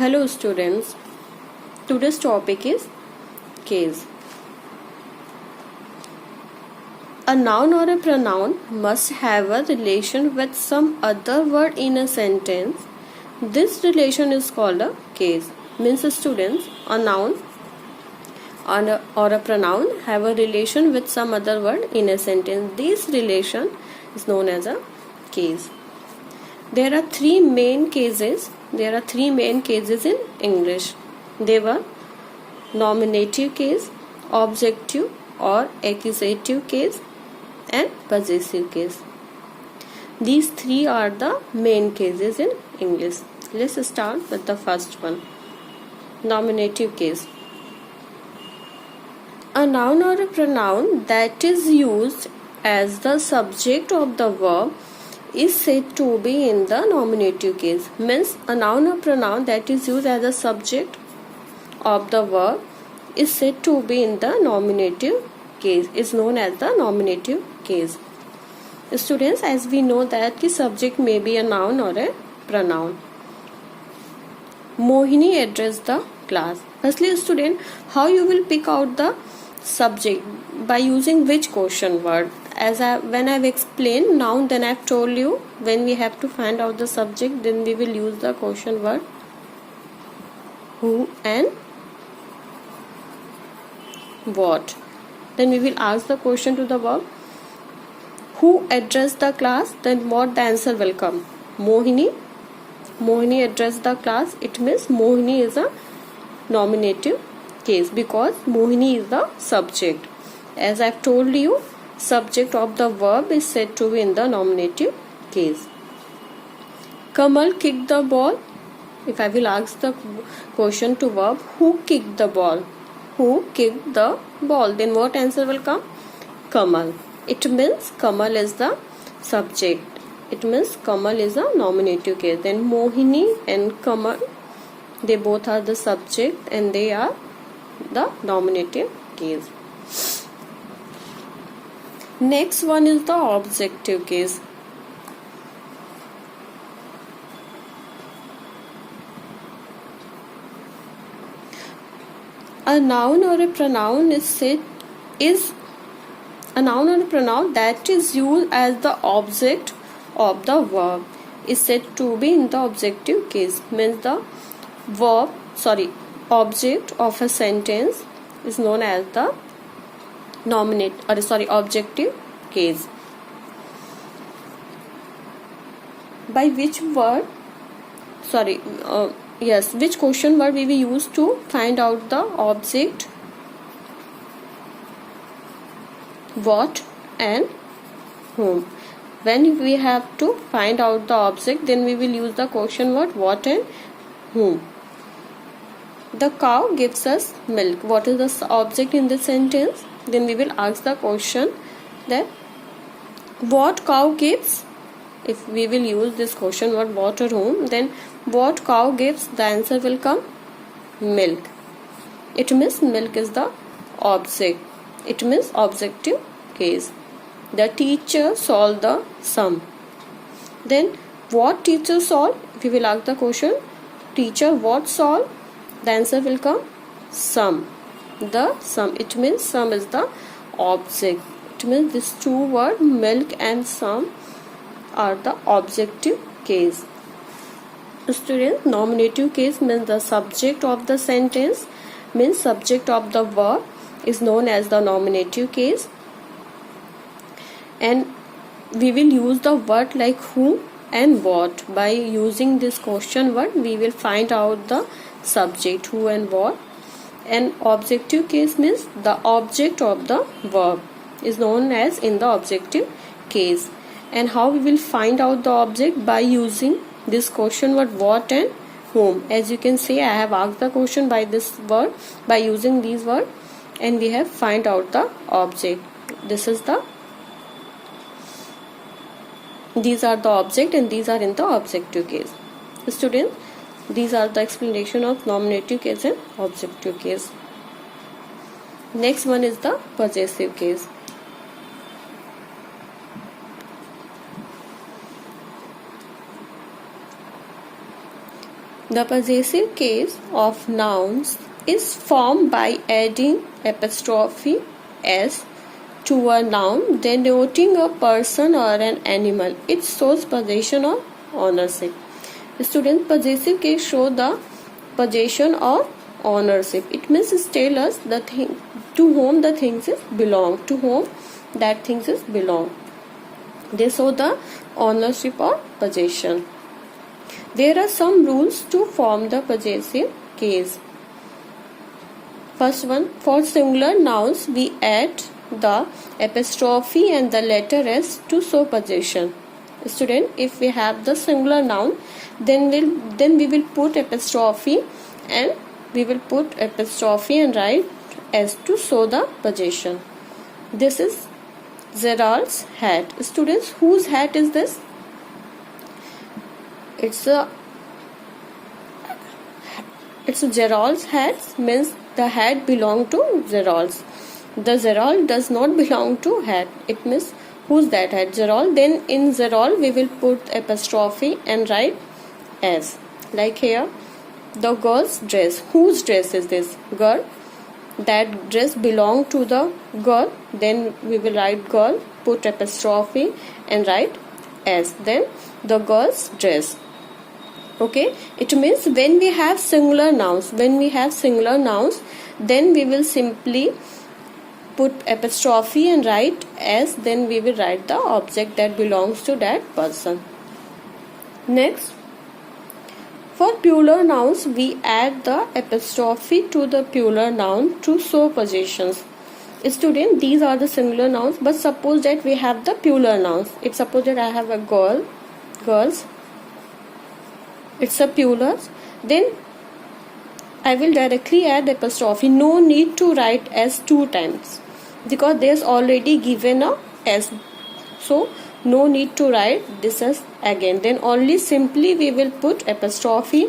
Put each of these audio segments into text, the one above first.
Hello students, today's topic is case. A noun or a pronoun must have a relation with some other word in a sentence. This relation is called a case. Means students, a noun or a pronoun have a relation with some other word in a sentence. This relation is known as a case. There are three main cases in English. They were nominative case, objective or accusative case, and possessive case. These three are the main cases in English. Let's start with the first one. Nominative case. A noun or a pronoun that is used as the subject of the verb is said to be in the nominative case. Means a noun or pronoun that is used as a subject of the verb is said to be in the nominative case, is known as the nominative case. Students, as we know that the subject may be a noun or a pronoun. Mohini addressed the class. Firstly, student, how you will pick out the subject? By using which question word? When I've explained noun, then I've told you when we have to find out the subject, then we will use the question word who and what. Then we will ask the question to the verb who addressed the class, then what the answer will come? Mohini addressed the class. It means Mohini is a nominative case because Mohini is the subject. As I've told you, subject of the verb is said to be in the nominative case. Kamal kicked the ball. If I will ask the question to verb who kicked the ball, then what answer will come? Kamal. It means Kamal is the subject. It means Kamal is a nominative case. Then Mohini and Kamal, they both are the subject and they are the nominative case. Next one is the objective case. A noun or a pronoun that is used as the object of the verb is said to be in the objective case. Means the object of a sentence is known as the objective case. By which word? Which question word we will use to find out the object, what and whom. When we have to find out the object, then we will use the question word what and whom. The cow gives us milk. What is the object in this sentence? Then we will ask the question that what cow gives. If we will use this question word what or whom, then what cow gives, the answer will come milk. It means milk is the object. It means objective case. The teacher solved the sum. Then what teacher solved? If we will ask the question teacher what solved, the answer will come sum. The sum. It means sum is the object. It means these two words milk and sum are the objective case. Students, nominative case means the subject of the sentence, means subject of the verb is known as the nominative case, and we will use the word like who and what. By using this question word, we will find out the subject who and what. And objective case means the object of the verb is known as in the objective case. And how we will find out the object? By using this question word what and whom. As you can see, I have asked the question by this word, by using these words, and we have find out the object. These are the object and these are in the objective case. Students, these are the explanation of nominative case and objective case. Next one is the possessive case. The possessive case of nouns is formed by adding apostrophe s to a noun denoting a person or an animal. It shows possession or ownership. Students, possessive case show the possession or ownership. It means it tells us the thing to whom the things is belong, to whom that things is belong. They show the ownership or possession. There are some rules to form the possessive case. First one, for singular nouns we add the apostrophe and the letter s to show possession. Student, if we have the singular noun, then we will put apostrophe and write s to show the possession. This is Gerald's hat. Students, whose hat is this? It's Gerald's hat, means the hat belong to Gerald's. The Gerald does not belong to hat. It means who's that hat? Gerald. Then in Gerald we will put apostrophe and write s. Like here, the girl's dress. Whose dress is this? Girl. That dress belong to the girl. Then we will write girl, put apostrophe and write s. Then the girl's dress. Okay, it means when we have singular nouns, then we will simply put apostrophe and write s. Then we will write the object that belongs to that person. Next, for plural nouns we add the apostrophe to the plural noun to show possessions. Student, these are the singular nouns, but suppose that we have the plural nouns. If suppose that I have a girls, it's a plural, then I will directly add apostrophe. No need to write s 2 times because there's already given a s, so no need to write this as again. Then only simply we will put apostrophe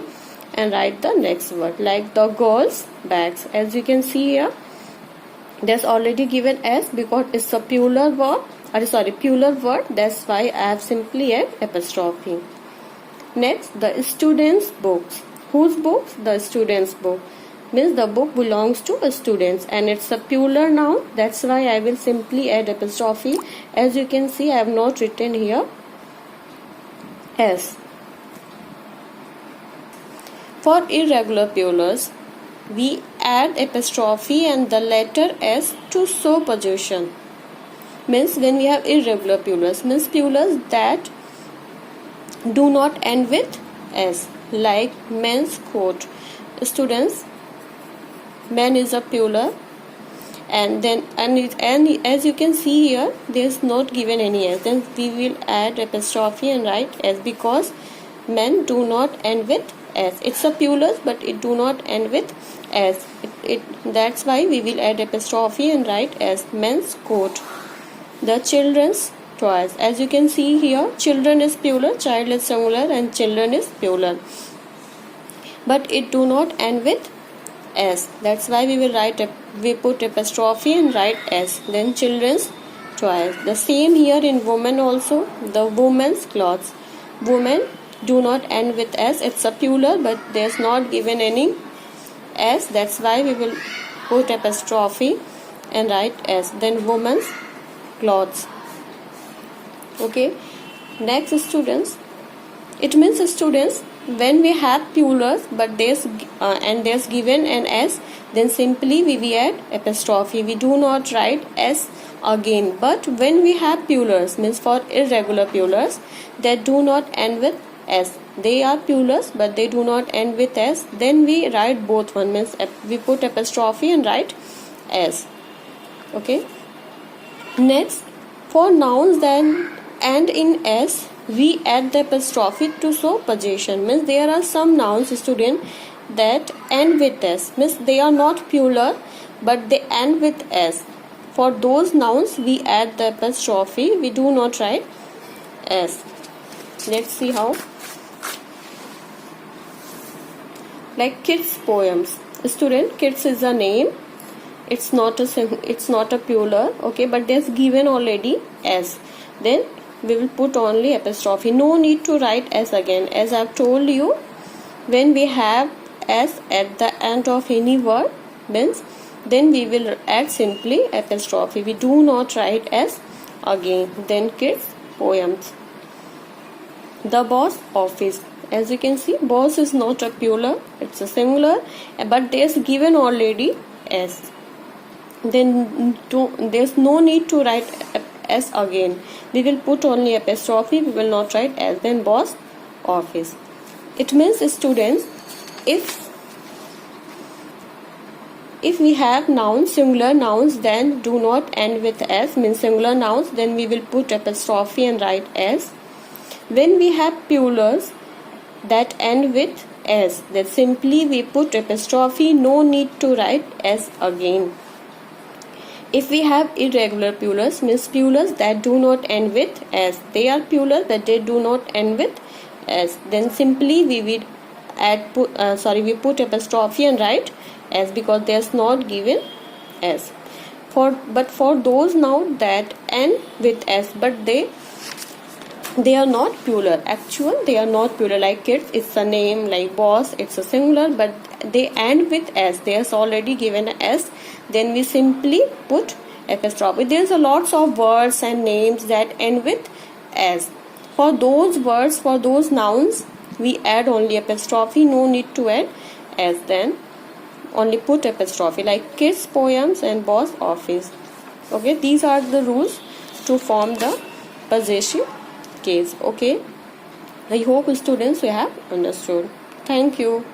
and write the next word, like the girls' bags. As you can see here, there's already given s because it's a plural word. That's why I have simply add apostrophe. Next, the students' books. Whose books? The students' book. Means the book belongs to students and it's a plural noun. That's why I will simply add apostrophe. As you can see, I have not written here s. For irregular plurals, we add apostrophe and the letter s to show possession. Means when we have irregular plurals, means plurals that do not end with s, like men's coat. Students, men is a plural, and as you can see here, there is not given any s. Then we will add apostrophe and write s because men do not end with s. It's a plural, but it do not end with s. That's why we will add apostrophe and write s. Men's coat. The children's toys. As you can see here, children is plural, child is singular, and children is plural. But it do not end with s. That's why we put apostrophe and write s. Then children's toys. The same here in women also. The women's clothes. Women do not end with s. It's a plural, but there's not given any s. That's why we will put apostrophe and write s. Then women's clothes. Okay, next, students, it means students, when we have plurals but there's given an s, then simply we will add apostrophe. We do not write s again. But when we have plurals, means for irregular plurals that do not end with s, they are plurals but they do not end with s, then we write both one, means we put apostrophe and write s. Okay, next, for nouns then and in s, we add the apostrophe to show possession. Means there are some nouns, student, that end with s. Means they are not plural but they end with s. For those nouns we add the apostrophe. We do not write s. Let's see how. Like kids' poems. Student, kids is a name. It's not a plural. Okay, but there's given already s. Then we will put only apostrophe. No need to write s again. As I've told you, when we have s at the end of any word, means then we will add simply apostrophe. We do not write s again. Then kids poems. The boss office. As you can see, boss is not a plural, it's a singular, but there's given already s. Then there's no need to write s again. We will put only apostrophe, we will not write s. Then boss office. It means, students, if we have nouns, singular nouns, then do not end with s, means singular nouns, then we will put apostrophe and write s. When we have plurals that end with s, then simply we put apostrophe, no need to write s again. If we have irregular plurals, means plurals that do not end with s, they are plural but they do not end with s, then simply we will we put apostrophe and write s, because there's not given s. But for those nouns that end with s but they are not plural, actual they are not plural, like kids it's a name, like boss it's a singular, but they end with s, there's already given s, then we simply put apostrophe. There's a lots of words and names that end with s. For those words, for those nouns, we add only apostrophe, no need to add s, then only put apostrophe, like kids poems and boss office. Okay, these are the rules to form the possessive case. Okay, I hope students you have understood. Thank you.